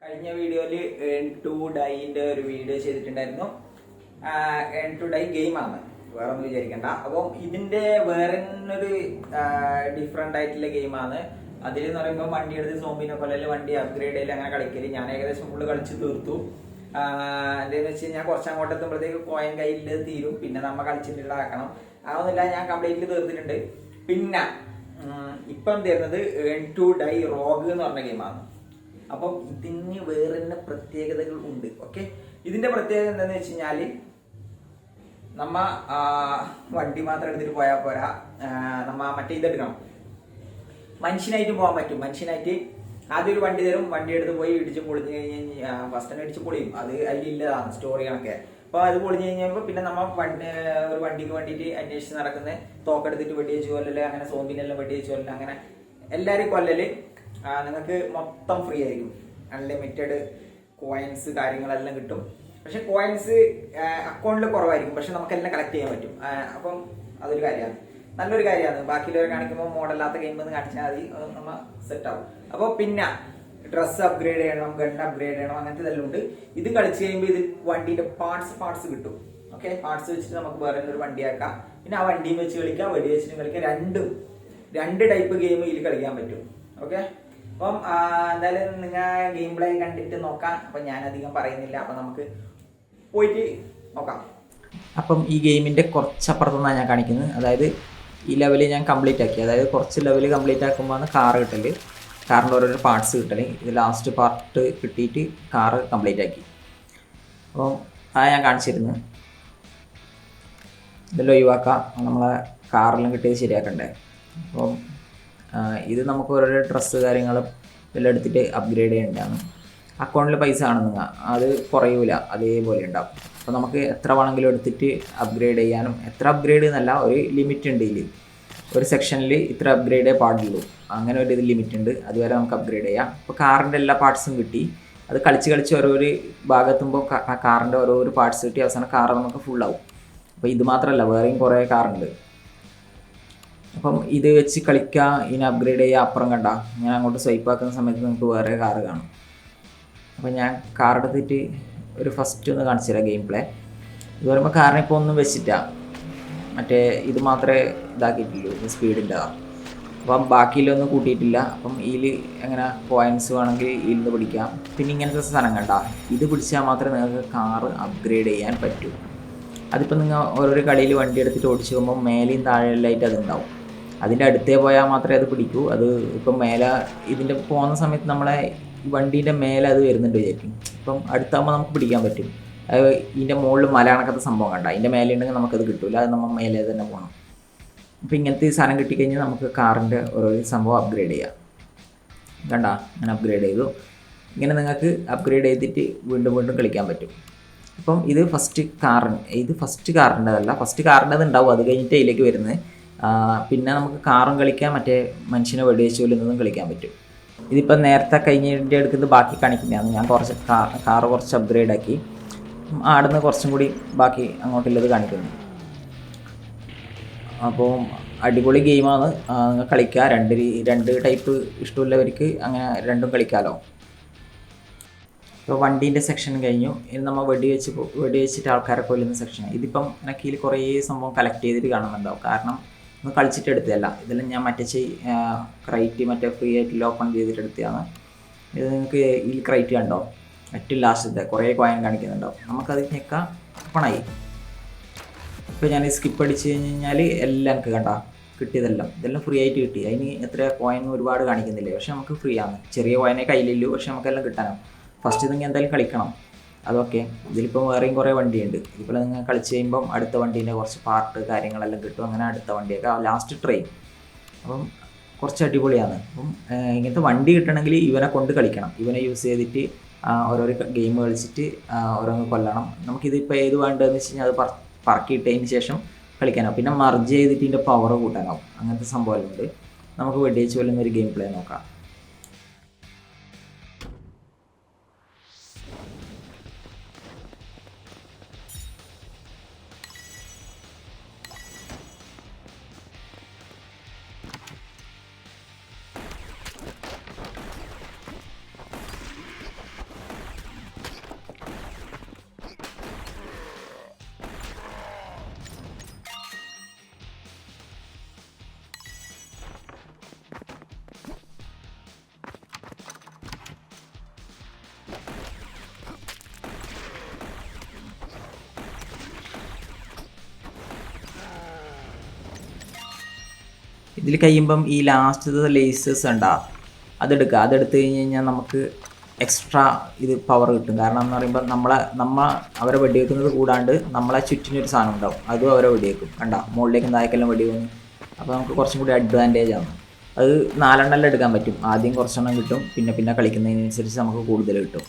കഴിഞ്ഞ വീഡിയോയിൽ earn to ഡൈൻ്റെ ഒരു വീഡിയോ ചെയ്തിട്ടുണ്ടായിരുന്നു. ഏൺ ടു ഡൈ ഗെയിമാണ്, വേറെ ഒന്നും വിചാരിക്കണ്ട. അപ്പം ഇതിൻ്റെ വേറെ ഒരു ഡിഫറെൻ്റ് ആയിട്ടുള്ള ഗെയിമാണ്. അതിലെന്ന് പറയുമ്പോൾ വണ്ടി എടുത്ത് സോംബിനെ പോലെ വണ്ടി അപ്ഗ്രേഡ് ചെയ്യൽ അങ്ങനെ കളിക്കല്. ഞാൻ ഏകദേശം ഫുള്ള് കളിച്ച് തീർത്തു. എന്താണെന്ന് വെച്ച് കഴിഞ്ഞാൽ കുറച്ച് അങ്ങോട്ട് എത്തുമ്പോഴത്തേക്ക് കോയിൻ കയ്യിൽ തീരും, പിന്നെ നമ്മൾ കളിച്ചിട്ടുണ്ടാക്കണം. അതൊന്നുമില്ല, ഞാൻ കംപ്ലീറ്റ്ലി തീർത്തിട്ടുണ്ട്. പിന്നെ ഇപ്പം തരുന്നത് ഏൺ ടു ഡൈ റോഗ് എന്ന് പറഞ്ഞ ഗെയിമാണ്. അപ്പം ഇതിന് വേറെ തന്നെ പ്രത്യേകതകൾ ഉണ്ട്. ഓക്കെ, ഇതിന്റെ പ്രത്യേകത എന്താന്ന് വെച്ച് കഴിഞ്ഞാൽ നമ്മ വണ്ടി മാത്രം എടുത്തിട്ട് പോയാൽ പോരാ, നമ്മ മറ്റേ ഇതെടുക്കണം, മനുഷ്യനായിട്ട് പോകാൻ പറ്റും. മനുഷ്യനായിട്ട് ആദ്യം ഒരു വണ്ടി തരും, വണ്ടി എടുത്ത് പോയി ഇടിച്ച് പൊളിഞ്ഞ് കഴിഞ്ഞ് ഫസ്റ്റ് തന്നെ ഇടിച്ച് പൊളിയും, അത് അതിലില്ലതാണ് സ്റ്റോറി കണക്കെ. അപ്പോൾ അത് പൊളിഞ്ഞ് കഴിഞ്ഞപ്പോൾ പിന്നെ നമ്മൾ ഒരു വണ്ടിക്ക് വേണ്ടിയിട്ട് അന്വേഷിച്ച് നടക്കുന്ന തോക്കെടുത്തിട്ട് വെടി വെച്ച് കൊല്ലല്, അങ്ങനെ സോമ്പിനെല്ലാം വെടി വെച്ച് കൊല്ലല്, അങ്ങനെ എല്ലാവരും കൊല്ലല്. നിങ്ങൾക്ക് മൊത്തം ഫ്രീ ആയിരിക്കും, അൺലിമിറ്റഡ് കോയിൻസ് കാര്യങ്ങളെല്ലാം കിട്ടും. പക്ഷെ കോയിൻസ് അക്കൗണ്ടിൽ കുറവായിരിക്കും, പക്ഷെ നമുക്കെല്ലാം കളക്ട് ചെയ്യാൻ പറ്റും. അപ്പം അതൊരു കാര്യമാണ്, നല്ലൊരു കാര്യമാണ്. ബാക്കിയുള്ളവരെ കാണിക്കുമ്പോൾ മോഡല്ലാത്ത ഗെയിം എന്ന് കാണിച്ചാൽ മതി, അത് നമ്മൾ സെറ്റ് ആവും. അപ്പോൾ പിന്നെ ഡ്രസ്സ് അപ്ഗ്രേഡ് ചെയ്യണം, ഗൺ അപ്ഗ്രേഡ് ചെയ്യണം, അങ്ങനത്തെ ഇതെല്ലാം ഉണ്ട്. ഇത് കളിച്ച് കഴിയുമ്പോൾ ഇത് വണ്ടിയുടെ പാർട്സ് കിട്ടും. ഓക്കെ, പാർട്സ് വെച്ചിട്ട് നമുക്ക് വേറെ ഒരു വണ്ടിയാക്കാം. പിന്നെ ആ വണ്ടിയും വെച്ച് കളിക്കാം, വെടി വെച്ചിട്ടും കളിക്കാം. രണ്ട് ടൈപ്പ് ഗെയിം ഇതിൽ കളിക്കാൻ പറ്റും. ഓക്കെ, അപ്പം എന്തായാലും നിങ്ങൾ ഗെയിം പ്ലേ കണ്ടിട്ട് നോക്കാം. അപ്പം ഞാൻ അധികം പറയുന്നില്ല, അപ്പം നമുക്ക് പോയിട്ട് നോക്കാം. അപ്പം ഈ ഗെയിമിൻ്റെ കുറച്ചപ്പുറത്തുനിന്നാണ് ഞാൻ കാണിക്കുന്നത്. അതായത് ഈ ലെവൽ ഞാൻ കംപ്ലീറ്റ് ആക്കി, അതായത് കുറച്ച് ലെവൽ കംപ്ലീറ്റ് ആക്കുമ്പോഴാണ് കാറ് കിട്ടല്, കാറിൻ്റെ ഓരോരോ പാർട്സ് കിട്ടല്. ഇത് ലാസ്റ്റ് പാർട്ട് കിട്ടിയിട്ട് കാറ് കംപ്ലീറ്റ് ആക്കി. അപ്പം ഞാൻ കാണിച്ചിരുന്നു. ഇതെല്ലാം ഒഴിവാക്കാം, നമ്മളെ കാറെല്ലാം കിട്ടിയത് ശരിയാക്കണ്ടേ. അപ്പം ഇത് നമുക്ക് ഓരോരോ ഡ്രസ്സ് കാര്യങ്ങളും ഇതെല്ലാം എടുത്തിട്ട് അപ്ഗ്രേഡ് ചെയ്യേണ്ടതാണ്. അക്കൗണ്ടിൽ പൈസ ആണെന്നുങ്ങ അത് കുറയൂല, അതേപോലെ ഉണ്ടാവും. അപ്പോൾ നമുക്ക് എത്ര വേണമെങ്കിലും എടുത്തിട്ട് അപ്ഗ്രേഡ് ചെയ്യാനും, എത്ര അപ്ഗ്രേഡ് എന്നല്ല, ഒരു ലിമിറ്റ് ഉണ്ട്. ഇതിൽ ഒരു സെക്ഷനിൽ ഇത്ര അപ്ഗ്രേഡേ പാടുള്ളൂ, അങ്ങനെ ഒരു ഇത് ലിമിറ്റ് ഉണ്ട്. അതുവരെ നമുക്ക് അപ്ഗ്രേഡ് ചെയ്യാം. അപ്പോൾ കാറിൻ്റെ എല്ലാ പാർട്സും കിട്ടി. അത് കളിച്ച് ഓരോരു ഭാഗത്തുമ്പോൾ കാറിൻ്റെ ഓരോരോ പാർട്സ് കിട്ടി. അവസാനം കാർ നമുക്ക് ഫുള്ളാവും. അപ്പോൾ ഇത് മാത്രമല്ല, വേറെയും കുറേ കാറുണ്ട്. അപ്പം ഇത് വെച്ച് കളിക്കുക, ഇതിനെ അപ്ഗ്രേഡ് ചെയ്യുക. അപ്പുറം കണ്ട ഞാൻ അങ്ങോട്ട് സ്വൈപ്പ് ആക്കുന്ന സമയത്ത് നിങ്ങൾക്ക് വേറെ കാറ് കാണും. അപ്പം ഞാൻ കാർ എടുത്തിട്ട് ഒരു ഫസ്റ്റ് ഒന്ന് കാണിച്ചു തരാം ഗെയിം പ്ലേ. ഇത് പറയുമ്പോൾ കാറിന് ഇപ്പോൾ ഒന്നും വെച്ചിട്ടാണ്, മറ്റേ ഇത് മാത്രമേ ഇതാക്കിയിട്ടുള്ളൂ, സ്പീഡിൻ്റെ. അപ്പം ബാക്കിയിലൊന്നും കൂട്ടിയിട്ടില്ല. അപ്പം ഇതിൽ എങ്ങനെ കോയിൻസ് വേണമെങ്കിൽ ഇതിൽ നിന്ന് പിടിക്കാം. പിന്നെ ഇങ്ങനത്തെ സാധനം കണ്ട, ഇത് പിടിച്ചാൽ മാത്രമേ നിങ്ങൾക്ക് കാറ് അപ്ഗ്രേഡ് ചെയ്യാൻ പറ്റൂ. അതിപ്പോൾ നിങ്ങൾ ഓരോരോ കളിയിൽ വണ്ടി എടുത്തിട്ട് ഓടിച്ച് പോകുമ്പോൾ മേലെയും താഴെയെല്ലായിട്ട് അതുണ്ടാവും. അതിൻ്റെ അടുത്തേ പോയാൽ മാത്രമേ അത് പിടിക്കൂ. അത് ഇപ്പം മേലെ ഇതിൻ്റെ പോകുന്ന സമയത്ത് നമ്മളെ വണ്ടീൻ്റെ മേലെ അത് വരുന്നുണ്ട് വിചാരിക്കും. ഇപ്പം അടുത്താകുമ്പോൾ നമുക്ക് പിടിക്കാൻ പറ്റും. അത് ഇതിൻ്റെ മുകളിൽ മല കണക്കത്തെ സംഭവം കണ്ട, അതിൻ്റെ മേലെ ഉണ്ടെങ്കിൽ നമുക്കത് കിട്ടില്ല, അത് നമ്മൾ മേലെ തന്നെ പോകണം. അപ്പോൾ ഇങ്ങനത്തെ ഈ സാധനം കിട്ടിക്കഴിഞ്ഞാൽ നമുക്ക് കാറിൻ്റെ ഓരോ സംഭവം അപ്ഗ്രേഡ് ചെയ്യാം. കണ്ട, ഞാൻ അപ്ഗ്രേഡ് ചെയ്തു. ഇങ്ങനെ നിങ്ങൾക്ക് അപ്ഗ്രേഡ് ചെയ്തിട്ട് വീണ്ടും കളിക്കാൻ പറ്റും. അപ്പം ഇത് ഫസ്റ്റ് കാറിൻ്റെതല്ല, ഫസ്റ്റ് കാറിൻ്റെത് ഉണ്ടാവും, അത് കഴിഞ്ഞിട്ട് അതിലേക്ക് വരുന്നത്. പിന്നെ നമുക്ക് കാറും കളിക്കാം, മറ്റേ മനുഷ്യനെ വെടിവെച്ച് കൊല്ലുന്നതും കളിക്കാൻ പറ്റും. ഇതിപ്പോൾ നേരത്തെ കഴിഞ്ഞതിൻ്റെ അടുക്കുന്നത് ബാക്കി കാണിക്കുന്നതാണ്. ഞാൻ കുറച്ച് കാറ് കുറച്ച് അപ്ഗ്രേഡ് ആക്കി, ആടുന്ന് കുറച്ചും കൂടി ബാക്കി അങ്ങോട്ടുള്ളത് കാണിക്കുന്നു. അപ്പോൾ അടിപൊളി ഗെയിമാണ്, നിങ്ങൾ കളിക്കുക. രണ്ട് ടൈപ്പ് ഇഷ്ടമുള്ളവർക്ക് അങ്ങനെ രണ്ടും കളിക്കാമല്ലോ. ഇപ്പോൾ വണ്ടീൻ്റെ സെക്ഷൻ കഴിഞ്ഞു. ഇനി നമ്മൾ വെടിവെച്ചിട്ട് ആൾക്കാരെ കൊല്ലുന്ന സെക്ഷനാണ്. ഇതിപ്പം എനിക്ക് കുറേ സംഭവം കളക്ട് ചെയ്തിട്ട് കാണുന്നുണ്ടാവും, കാരണം ഒന്ന് കളിച്ചിട്ട് എടുത്തതല്ല. ഇതെല്ലാം ഞാൻ ക്രൈറ്റ് മറ്റേ ഫ്രീ ആയിട്ട് ഓപ്പൺ ചെയ്തിട്ട് എടുത്തതാണ്. ഇത് നിങ്ങൾക്ക് ഈ ക്രൈറ്റ് കണ്ടോ, ഏറ്റവും ലാസ്റ്റത്തെ കുറേ കോയിൻ കാണിക്കുന്നുണ്ടാവും. നമുക്കത് ഞെക്കാം, ഓപ്പണായി. ഇപ്പോൾ ഞാൻ സ്കിപ്പ് അടിച്ച് കഴിഞ്ഞാൽ എല്ലാം എനിക്ക് കണ്ട ഇതെല്ലാം ഫ്രീ ആയിട്ട് കിട്ടി. അതിന് എത്ര കോയിൻ ഒരുപാട് കാണിക്കുന്നില്ലേ, പക്ഷെ നമുക്ക് ഫ്രീ ആണ്. ചെറിയ കോയിനെ കയ്യിലില്ലു, പക്ഷെ നമുക്കെല്ലാം കിട്ടാനാവും. ഫസ്റ്റ് നിങ്ങൾ എന്തായാലും കളിക്കണം, അതൊക്കെ. ഇതിലിപ്പം വേറെയും കുറേ വണ്ടിയുണ്ട്. ഇതിപ്പോൾ നിങ്ങൾ കളിച്ച് കഴിയുമ്പം അടുത്ത വണ്ടീൻ്റെ കുറച്ച് പാർട്ട് കാര്യങ്ങളെല്ലാം കിട്ടും. അങ്ങനെ അടുത്ത വണ്ടിയൊക്കെ ലാസ്റ്റ് ട്രെയിൻ. അപ്പം കുറച്ച് അടിപൊളിയാണ്. അപ്പം ഇങ്ങനത്തെ വണ്ടി കിട്ടണമെങ്കിൽ ഇവനെ കൊണ്ട് കളിക്കണം. ഇവനെ യൂസ് ചെയ്തിട്ട് ഓരോരോ ഗെയിം കളിച്ചിട്ട് ഓരോന്ന് കൊല്ലണം. നമുക്കിതിപ്പോൾ ഏത് വേണ്ടതെന്ന് വെച്ച് കഴിഞ്ഞാൽ അത് പറക്കിയിട്ടതിന് ശേഷം കളിക്കാനാവും. പിന്നെ മർജ് ചെയ്തിട്ട് ഇതിൻ്റെ പവർ കൂട്ടാനാവും. അങ്ങനത്തെ സംഭവമെല്ലാം ഉണ്ട്. നമുക്ക് വെടിവെച്ച് കൊല്ലുന്നൊരു ഗെയിം പ്ലേ നോക്കാം. ഇതിൽ കഴിയുമ്പം ഈ ലാസ്റ്റത്തെ ലേസസ് ഉണ്ടാ അതെടുക്കുക. അതെടുത്ത് കഴിഞ്ഞ് കഴിഞ്ഞാൽ നമുക്ക് എക്സ്ട്രാ ഇത് പവർ കിട്ടും. കാരണം എന്ന് പറയുമ്പോൾ അവരെ വെടിവെക്കുന്നത് കൂടാണ്ട് നമ്മളെ ചുറ്റിനൊരു സാധനം ഉണ്ടാവും, അതും അവരെ വെടിവെക്കും. കണ്ട മുകളിലേക്കും താഴേക്കെല്ലാം വെടിവെക്കുന്നു. അപ്പോൾ നമുക്ക് കുറച്ചും കൂടി അഡ്വാൻറ്റേജ് ആണ്. അത് 4 എടുക്കാൻ പറ്റും. ആദ്യം കുറച്ചെണ്ണം കിട്ടും, പിന്നെ കളിക്കുന്നതിനനുസരിച്ച് നമുക്ക് കൂടുതൽ കിട്ടും.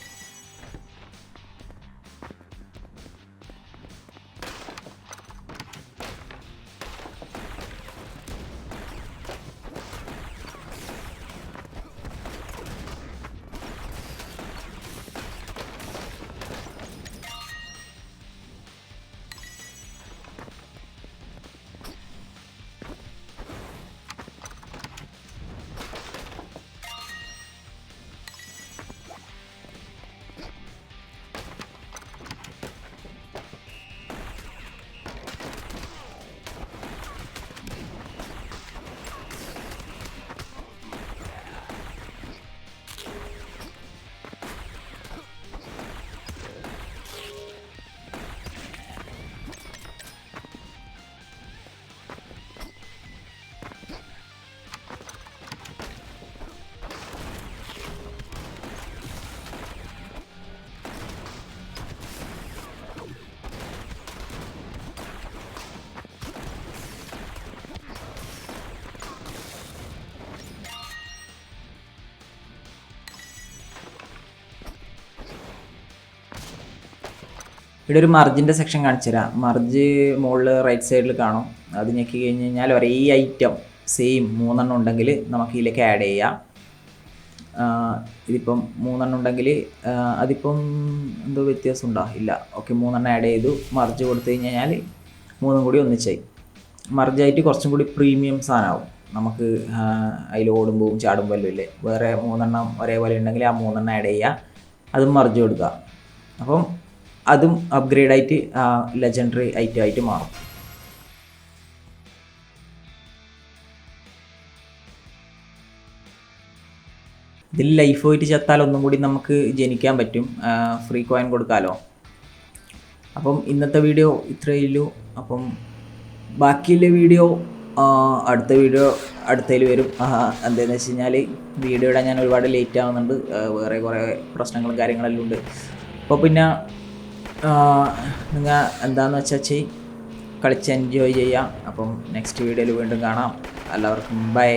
ഇവിടെ ഒരു മർജിൻ്റെ സെക്ഷൻ കാണിച്ചു തരാം. മർജ് മുകളിൽ റൈറ്റ് സൈഡിൽ കാണും. അത് ഞെക്കി കഴിഞ്ഞ് കഴിഞ്ഞാൽ ഒരേ ഐറ്റം സെയിം 3 ഉണ്ടെങ്കിൽ നമുക്ക് ഇതിലേക്ക് ആഡ് ചെയ്യാം. ഇതിപ്പം 3 ഉണ്ടെങ്കിൽ അതിപ്പം എന്തോ വ്യത്യാസം ഉണ്ടോ? ഇല്ല. ഓക്കെ, 3 ആഡ് ചെയ്തു. മർജ് കൊടുത്തു കഴിഞ്ഞാൽ 3 കൂടി ഒന്നിച്ചായി. മർജായിട്ട് കുറച്ചും കൂടി പ്രീമിയം സാധനമാവും. നമുക്ക് അതിൽ ഓടുമ്പോൾ ചാടുമ്പോൾ ഇല്ലേ, വേറെ 3 ഒരേപോലെ ഉണ്ടെങ്കിൽ ആ 3 ആഡ് ചെയ്യുക, അതും മർജ് കൊടുക്കുക. അപ്പം അതും അപ്ഗ്രേഡായിട്ട് ലെജൻഡറി ഐറ്റം ആയിട്ട് മാറും. ഇതിൽ ലൈഫ് പോയിട്ട് ചത്താൽ ഒന്നും കൂടി നമുക്ക് ജനിക്കാൻ പറ്റും, ഫ്രീ കോയിൻ കൊടുക്കാമല്ലോ. അപ്പം ഇന്നത്തെ വീഡിയോ ഇത്രയേ ഉള്ളൂ. അപ്പം ബാക്കിയുള്ള വീഡിയോ അടുത്തതിൽ വരും. എന്താണെന്ന് വെച്ച് കഴിഞ്ഞാൽ വീഡിയോ ഇടാൻ ഞാൻ ഒരുപാട് ലേറ്റ് ആവുന്നുണ്ട്, വേറെ കുറേ പ്രശ്നങ്ങളും കാര്യങ്ങളെല്ലാം ഉണ്ട്. അപ്പോൾ പിന്നെ നിങ്ങൾ എന്താണെന്ന് വെച്ചാൽ കളിച്ച് എൻജോയ് ചെയ്യാം. അപ്പം നെക്സ്റ്റ് വീഡിയോയിൽ വീണ്ടും കാണാം. എല്ലാവർക്കും ബൈ.